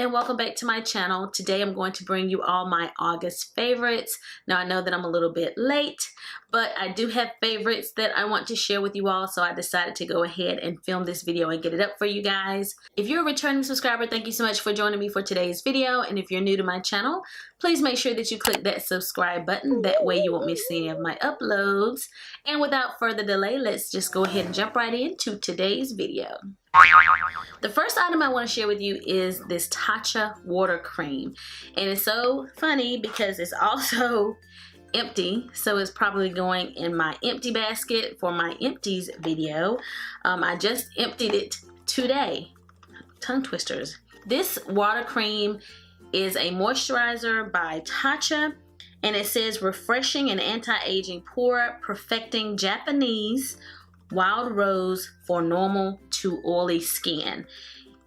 and welcome back to my channel. Today I'm going to bring you all my August favorites. Now I know that I'm a little bit late, but I do have favorites that I want to share with you all, so I decided to go ahead and film this video and get it up for you guys. If you're a returning subscriber, thank you so much for joining me for today's video, and if you're new to my channel, please make sure that you click that subscribe button. That way you won't miss any of my uploads. And without further delay, let's just go ahead and jump right into today's video. The first item I want to share with you is this Tatcha water cream, and it's so funny because it's also empty, so it's probably going in my empty basket for my empties video. I just emptied it today. Tongue twisters. This water cream is a moisturizer by Tatcha, and it says refreshing and anti-aging pore perfecting Japanese wild rose for normal to oily skin.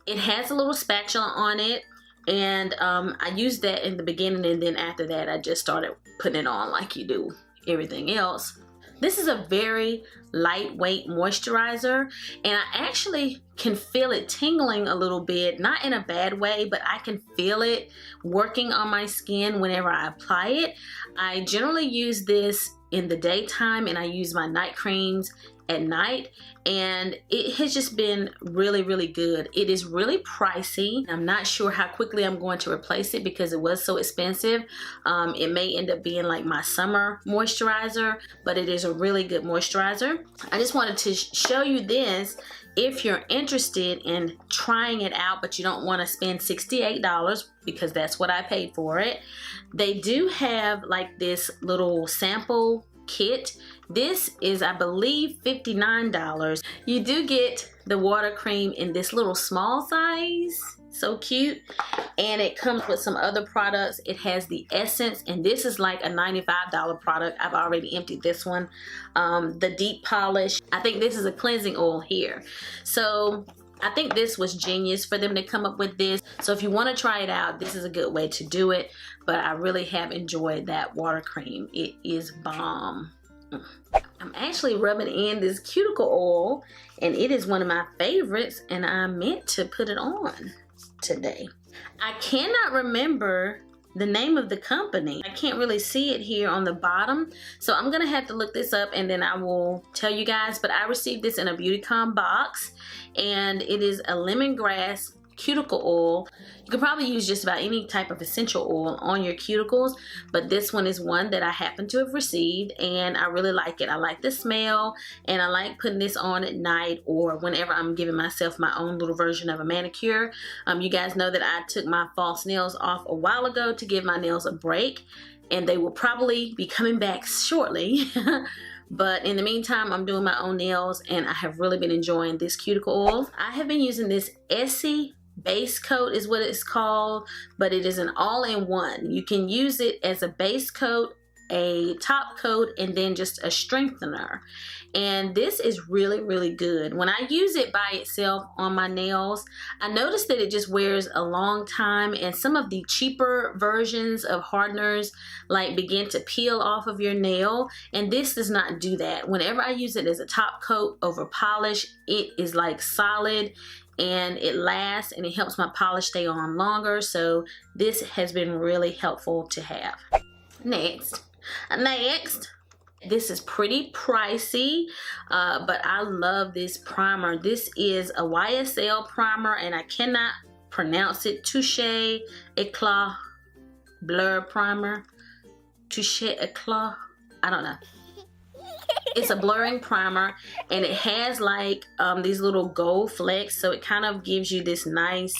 It has a little spatula on it, and I used that in the beginning, and then after that I just started putting it on like you do everything else. This is a very lightweight moisturizer, and I actually can feel it tingling a little bit, not in a bad way, but I can feel it working on my skin whenever I apply it. I generally use this in the daytime, and I use my night creams at night, and it has just been really good. It is really pricey. I'm not sure how quickly I'm going to replace it because it was so expensive. It may end up being like my summer moisturizer, but it is a really good moisturizer. I just wanted to show you this if you're interested in trying it out, but you don't want to spend $68 because that's what I paid for it. They do have like this little sample kit. This is, I believe, $59. You do get the water cream in this little small size. So cute. And it comes with some other products. It has the essence, and this is like a $95 product. I've already emptied this one. The deep polish. I think this is a cleansing oil here. So I think this was genius for them to come up with this. So if you want to try it out, this is a good way to do it. But I really have enjoyed that water cream. It is bomb. I'm actually rubbing in this cuticle oil, and it is one of my favorites, and I meant to put it on today. I cannot remember the name of the company. I can't really see it here on the bottom, so I'm gonna have to look this up and then I will tell you guys. But I received this in a Beautycom box, and it is a lemongrass cuticle oil. You can probably use just about any type of essential oil on your cuticles, but this one is one that I happen to have received, and I really like it. I like the smell, and I like putting this on at night or whenever I'm giving myself my own little version of a manicure. You guys know that I took my false nails off a while ago to give my nails a break, and they will probably be coming back shortly. But in the meantime, I'm doing my own nails, and I have really been enjoying this cuticle oil. I have been using this Essie base coat is what it's called, but it is an all-in-one. You can use it as a base coat, a top coat, and then just a strengthener. And this is really good. When I use it by itself on my nails, I noticed that it just wears a long time, and some of the cheaper versions of hardeners like begin to peel off of your nail, and this does not do that. Whenever I use it as a top coat over polish, it is like solid, and it lasts, and it helps my polish stay on longer. So this has been really helpful to have. Next, this is pretty pricey, but I love this primer. This is a YSL primer, and I cannot pronounce it. Touche Eclat Blur Primer. Touche Eclat, I don't know. It's a blurring primer, and it has like these little gold flecks, so it kind of gives you this nice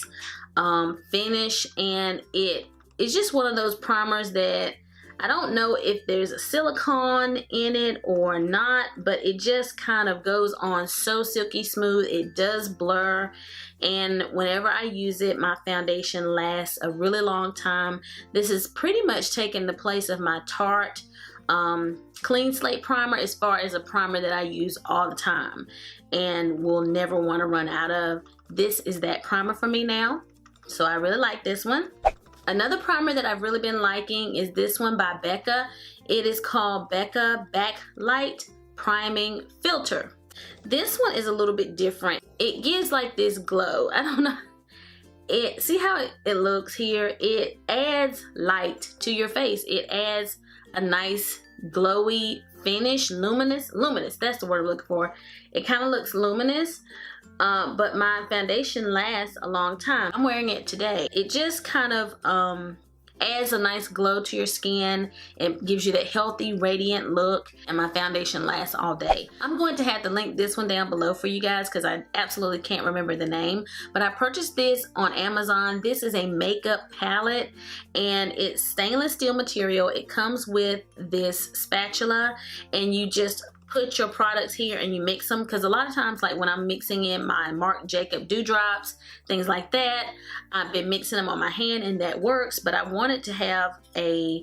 finish, and it's just one of those primers that I don't know if there's a silicone in it or not, but it just kind of goes on so silky smooth. It does blur, and whenever I use it, my foundation lasts a really long time. This is pretty much taking the place of my Tarte Clean Slate primer as far as a primer that I use all the time and will never want to run out of. This is that primer for me now, so I really like this one. Another primer that I've really been liking is this one by BECCA. It is called BECCA Backlight Priming Filter. This one is a little bit different. It gives like this glow. I don't know. see how it looks here? It adds light to your face. It adds a nice glowy finish, luminous, that's the word I'm looking for. It kind of looks luminous, but my foundation lasts a long time. I'm wearing it today. It just kind of adds a nice glow to your skin. It gives you that healthy, radiant look, and my foundation lasts all day. I'm going to have to link this one down below for you guys because I absolutely can't remember the name, but I purchased this on Amazon. This is a makeup palette, and it's stainless steel material. It comes with this spatula, and you just put your products here and you mix them, because a lot of times, like when I'm mixing in my Marc Jacob dewdrops, things like that, I've been mixing them on my hand and that works, but I wanted to have a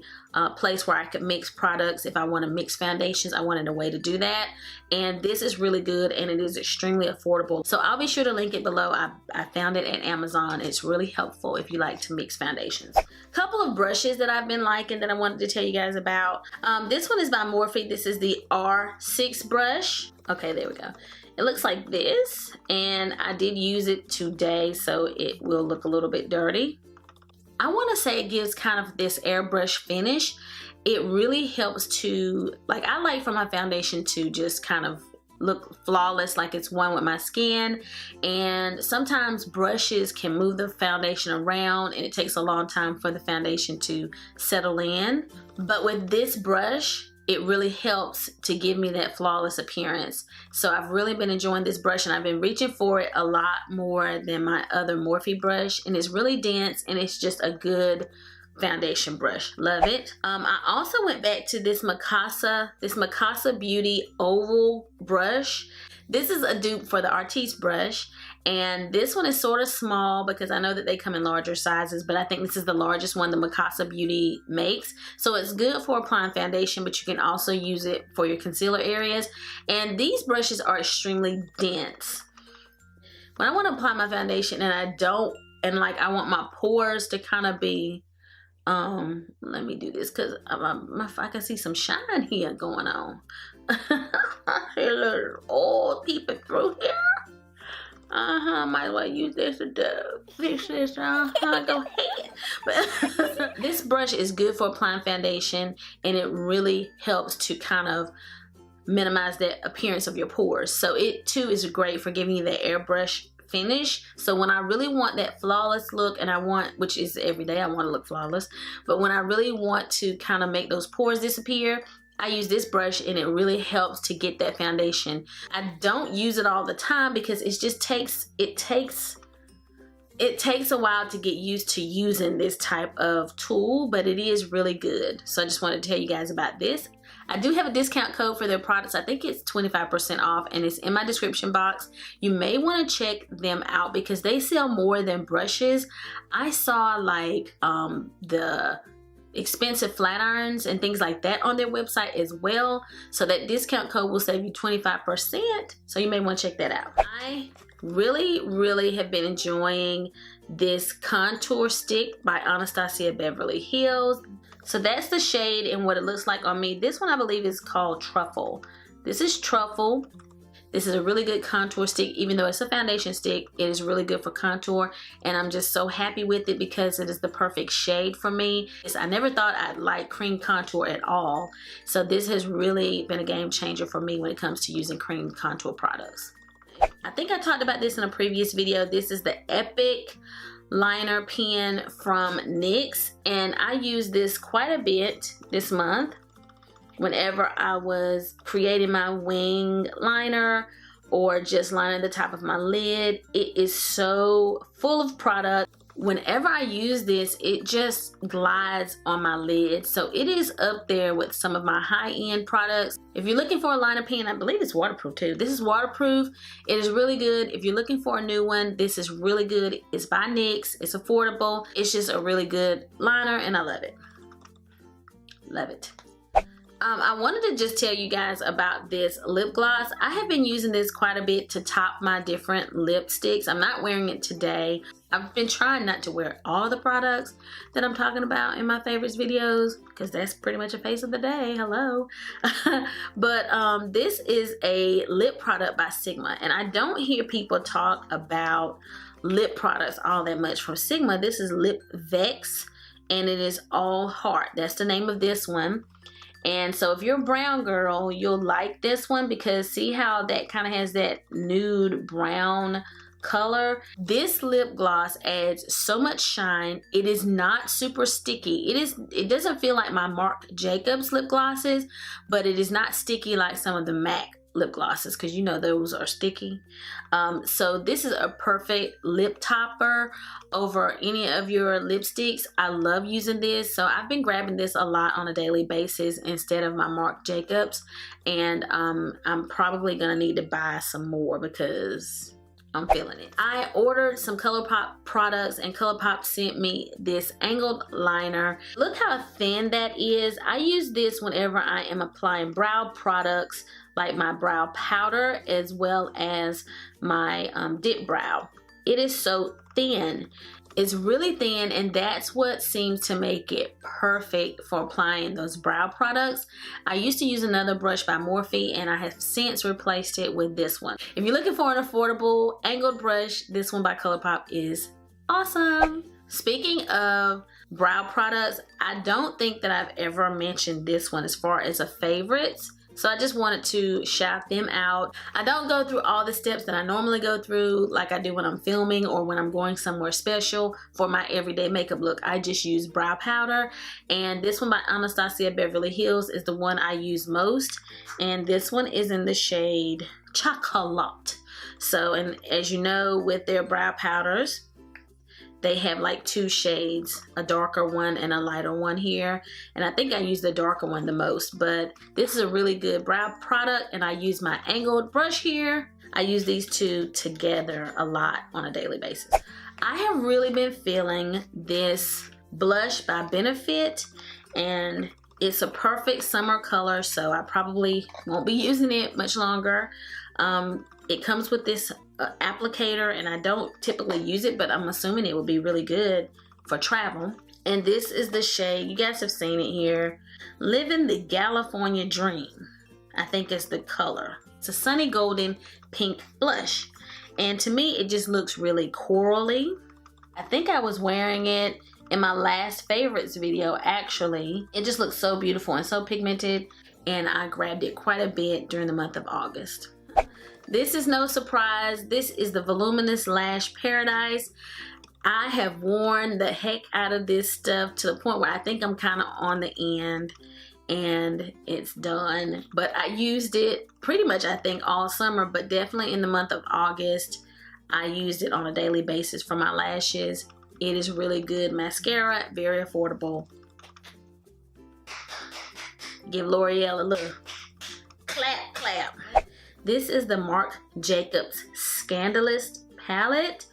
place where I could mix products. If I want to mix foundations, I wanted a way to do that, and this is really good and it is extremely affordable. So I'll be sure to link it below. I found it at Amazon. It's really helpful if you like to mix foundations. Couple of brushes that I've been liking that I wanted to tell you guys about. This one is by Morphe. This is the R6 brush. Okay, there we go. It looks like this, and I did use it today, so it will look a little bit dirty. I want to say it gives kind of this airbrush finish. It really helps to, like, I like for my foundation to just kind of look flawless, like it's one with my skin, and sometimes brushes can move the foundation around and it takes a long time for the foundation to settle in. But with this brush, it really helps to give me that flawless appearance. So I've really been enjoying this brush, and I've been reaching for it a lot more than my other Morphe brush, and it's really dense and it's just a good foundation brush. Love it. I also went back to this Mikasa Beauty oval brush. This is a dupe for the Artiste brush, and this one is sort of small because I know that they come in larger sizes, but I think this is the largest one the Mikasa Beauty makes. So it's good for applying foundation, but you can also use it for your concealer areas. And these brushes are extremely dense. When I want to apply my foundation and I want my pores to kind of be, let me do this because I can see some shine here going on. A little oil peeping through here. Might as well use this to fix this. Go ahead. But this brush is good for applying foundation, and it really helps to kind of minimize the appearance of your pores. So it too is great for giving you the airbrush finish. So when I really want that flawless look, and which is every day I want to look flawless, but when I really want to kind of make those pores disappear, I use this brush, and it really helps to get that foundation. I don't use it all the time because it takes a while to get used to using this type of tool, but it is really good. So I just wanted to tell you guys about this. I do have a discount code for their products. I think it's 25% off, and it's in my description box. You may want to check them out because they sell more than brushes. I saw like the expensive flat irons and things like that on their website as well. So that discount code will save you 25%. So you may want to check that out. I really have been enjoying this contour stick by Anastasia Beverly Hills. So that's the shade and what it looks like on me. This one I believe is called Truffle. This is Truffle. This is a really good contour stick. Even though it's a foundation stick, it is really good for contour, and I'm just so happy with it because it is the perfect shade for me. I never thought I'd like cream contour at all, so this has really been a game changer for me when it comes to using cream contour products. I think I talked about this in a previous video. This is the Epic liner pen from NYX, and I used this quite a bit this month whenever I was creating my wing liner or just lining the top of my lid. It is so full of product. Whenever I use this, it just glides on my lid. So it is up there with some of my high-end products. If you're looking for a liner pen, I believe it's waterproof too. This is waterproof. It is really good. If you're looking for a new one, this is really good. It's by NYX. It's affordable. It's just a really good liner, and I love it. Love it. I wanted to just tell you guys about this lip gloss. I have been using this quite a bit to top my different lipsticks. I'm not wearing it today. I've been trying not to wear all the products that I'm talking about in my favorites videos because that's pretty much a face of the day. Hello. But this is a lip product by Sigma, and I don't hear people talk about lip products all that much from Sigma. This is Lip Vex, and it is all heart. That's the name of this one. And so if you're a brown girl, you'll like this one, because see how that kind of has that nude brown color. This lip gloss adds so much shine. It is not super sticky. It doesn't feel like my Marc Jacobs lip glosses, but it is not sticky like some of the MAC lip glosses, because you know those are sticky. So this is a perfect lip topper over any of your lipsticks. I love using this, so I've been grabbing this a lot on a daily basis instead of my Marc Jacobs, and I'm probably gonna need to buy some more because I'm feeling it. I ordered some ColourPop products, and ColourPop sent me this angled liner. Look how thin that is. I use this whenever I am applying brow products, like my brow powder as well as my dip brow. It is so thin. It's really thin, and that's what seems to make it perfect for applying those brow products. I used to use another brush by Morphe, and I have since replaced it with this one. If you're looking for an affordable angled brush, this one by ColourPop is awesome. Speaking of brow products, I don't think that I've ever mentioned this one as far as a favorites. So I just wanted to shout them out. I don't go through all the steps that I normally go through like I do when I'm filming or when I'm going somewhere special for my everyday makeup look. I just use brow powder, and this one by Anastasia Beverly Hills is the one I use most, and this one is in the shade Chocolat. So, and as you know, with their brow powders, they have like two shades, a darker one and a lighter one here. And I think I use the darker one the most, but this is a really good brow product, and I use my angled brush here. I use these two together a lot on a daily basis. I have really been feeling this blush by Benefit, and it's a perfect summer color, so I probably won't be using it much longer. It comes with this applicator, and I don't typically use it, but I'm assuming it would be really good for travel. And this is the shade, you guys have seen it here, Living the California Dream, I think is the color. It's a sunny golden pink blush, and to me it just looks really corally. I think I was wearing it in my last favorites video actually. It just looks so beautiful and so pigmented, and I grabbed it quite a bit during the month of August. This is no surprise. This is the Voluminous Lash Paradise. I have worn the heck out of this stuff to the point where I think I'm kind of on the end and it's done. But I used it pretty much, I think, all summer, but definitely in the month of August, I used it on a daily basis for my lashes. It is really good mascara, very affordable. Give L'Oreal a little clap, clap. This is the Marc Jacobs Scandalous palette.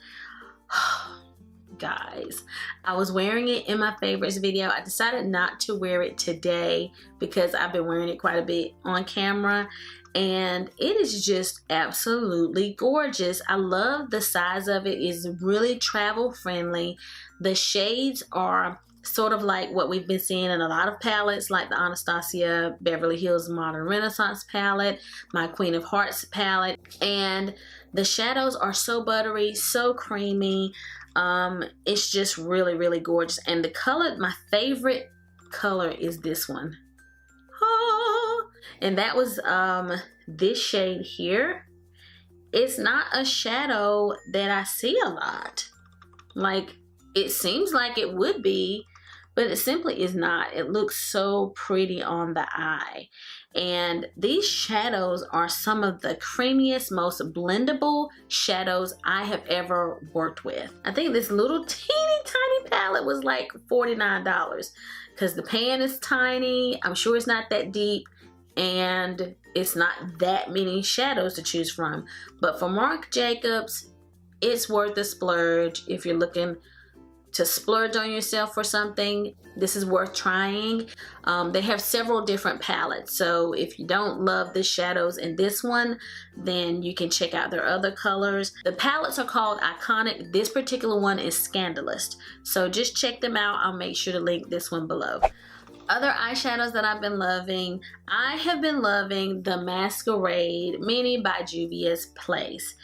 Guys, I was wearing it in my favorites video. I decided not to wear it today because I've been wearing it quite a bit on camera, and it is just absolutely gorgeous. I love the size of it. It's really travel friendly. The shades are sort of like what we've been seeing in a lot of palettes, like the Anastasia Beverly Hills Modern Renaissance palette, my Queen of Hearts palette, and the shadows are so buttery, so creamy. It's just really, really gorgeous. And the color, my favorite color is this one. Oh, and that was this shade here. It's not a shadow that I see a lot. Like, it seems like it would be, but it simply is not. It looks so pretty on the eye. And these shadows are some of the creamiest, most blendable shadows I have ever worked with. I think this little teeny tiny palette was like $49 because the pan is tiny. I'm sure it's not that deep, and it's not that many shadows to choose from. But for Marc Jacobs, it's worth the splurge. If you're looking to splurge on yourself for something, this is worth trying. They have several different palettes, so if you don't love the shadows in this one, then you can check out their other colors. The palettes are called Iconic. This particular one is Scandalous, so just check them out. I'll make sure to link this one below. Other eyeshadows that I've been loving, I have been loving the Masquerade Mini by Juvia's Place.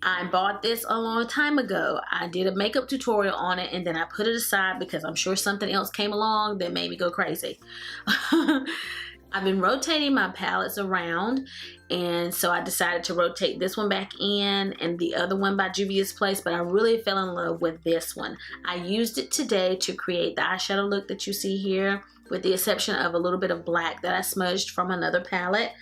I bought this a long time ago. I did a makeup tutorial on it and then I put it aside because I'm sure something else came along that made me go crazy. I've been rotating my palettes around, and so I decided to rotate this one back in and the other one by Juvia's Place, but I really fell in love with this one. I used it today to create the eyeshadow look that you see here, with the exception of a little bit of black that I smudged from another palette.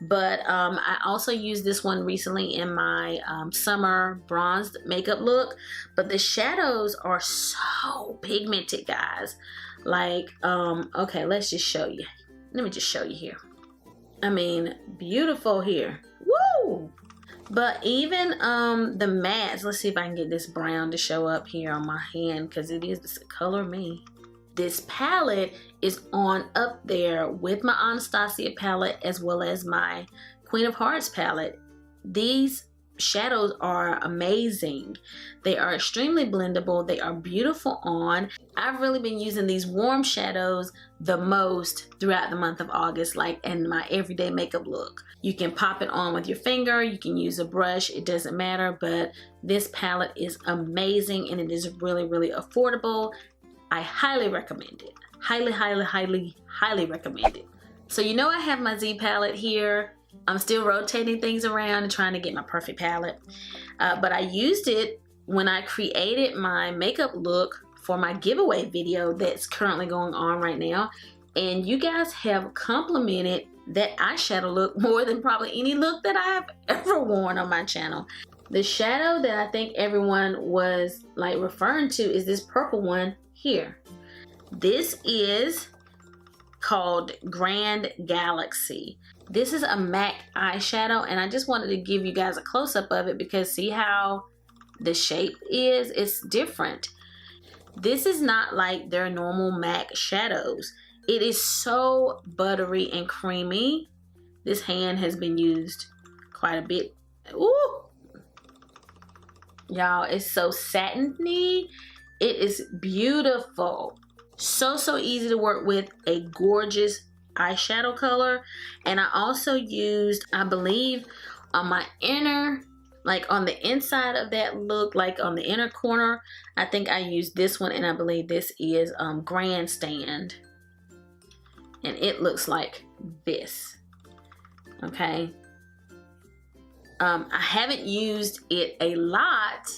But I also used this one recently in my summer bronzed makeup look. But the shadows are so pigmented, guys. Like, okay, let's just show you. Let me just show you here. I mean, beautiful here. Woo! But even the mattes, let's see if I can get this brown to show up here on my hand, because it is the color me. This palette is on up there with my Anastasia palette as well as my Queen of Hearts palette. These shadows are amazing. They are extremely blendable. They are beautiful on. I've really been using these warm shadows the most throughout the month of August, like in my everyday makeup look. You can pop it on with your finger, you can use a brush, it doesn't matter, but this palette is amazing and it is really, really affordable. I highly recommend it. Highly, highly, highly, highly recommend it. So you know I have my Z palette here. I'm still rotating things around and trying to get my perfect palette. But I used it when I created my makeup look for my giveaway video that's currently going on right now. And you guys have complimented that eyeshadow look more than probably any look that I've ever worn on my channel. The shadow that I think everyone was like referring to is this purple one here. This is called Grand Galaxy. This is a MAC eyeshadow, and I just wanted to give you guys a close-up of it because see how the shape is? It's different. This is not like their normal MAC shadows. It is so buttery and creamy. This hand has been used quite a bit. Ooh! Y'all, it's so satiny. It is beautiful. So easy to work with. A gorgeous eyeshadow color. And I also used, I believe, on my inner, like on the inside of that look, like on the inner corner, I think I used this one, and I believe this is Grandstand. And it looks like this. Okay. I haven't used it a lot,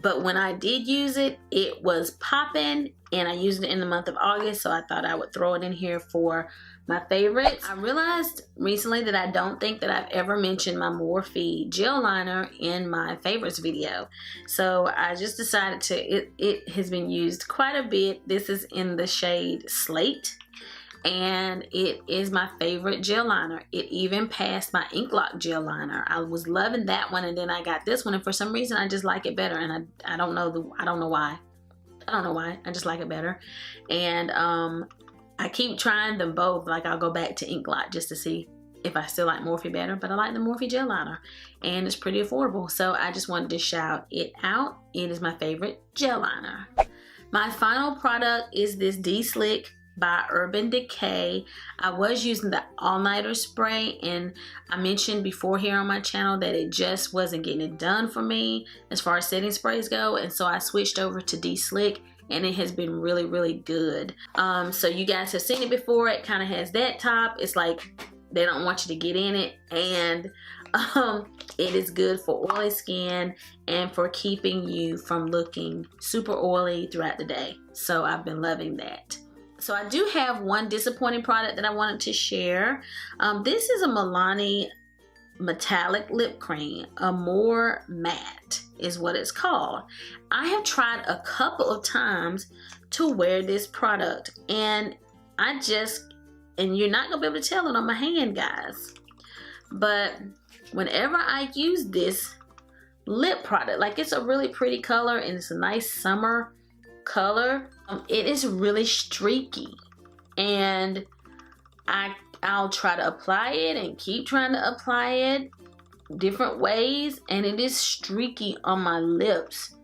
but when I did use it, it was popping, and I used it in the month of August, so I thought I would throw it in here for my favorites. I realized recently that I don't think that I've ever mentioned my Morphe gel liner in my favorites video. So I just decided to, it has been used quite a bit. This is in the shade Slate, and it is my favorite gel liner. It even passed my Eclat gel liner. I was loving that one, and then I got this one, and for some reason I just like it better, and I don't know why. I just like it better. And I keep trying them both. Like I'll go back to Eclat just to see if I still like Morphe better, but I like the Morphe gel liner and it's pretty affordable. So I just wanted to shout it out. It is my favorite gel liner. My final product is this De-Slick by Urban Decay. I was using the all-nighter spray, and I mentioned before here on my channel that it just wasn't getting it done for me as far as setting sprays go, and so I switched over to De-Slick, and it has been really, really good. So you guys have seen it before. It kind of has that top. It's like they don't want you to get in it, and it is good for oily skin and for keeping you from looking super oily throughout the day. So I've been loving that. So I do have one disappointing product that I wanted to share. This is a Milani metallic lip cream. Amore Matte is what it's called. I have tried a couple of times to wear this product, and you're not gonna be able to tell it on my hand, guys. But whenever I use this lip product, like it's a really pretty color and it's a nice summer color. It is really streaky, and I'll try to apply it and keep trying to apply it different ways, and it is streaky on my lips.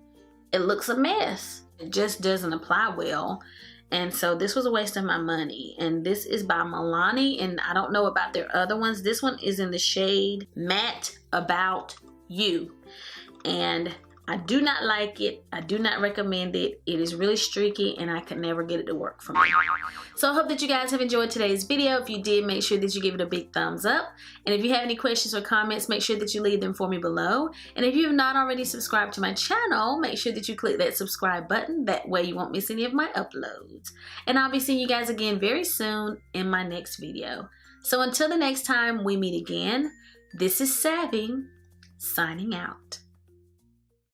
It looks a mess. It just doesn't apply well, and so this was a waste of my money. And this is by Milani, and I don't know about their other ones. This one is in the shade Matte About You, and I do not like it. I do not recommend it. It is really streaky and I could never get it to work for me. So I hope that you guys have enjoyed today's video. If you did, make sure that you give it a big thumbs up. And if you have any questions or comments, make sure that you leave them for me below. And if you have not already subscribed to my channel, make sure that you click that subscribe button. That way you won't miss any of my uploads. And I'll be seeing you guys again very soon in my next video. So until the next time we meet again, this is Savvy, signing out.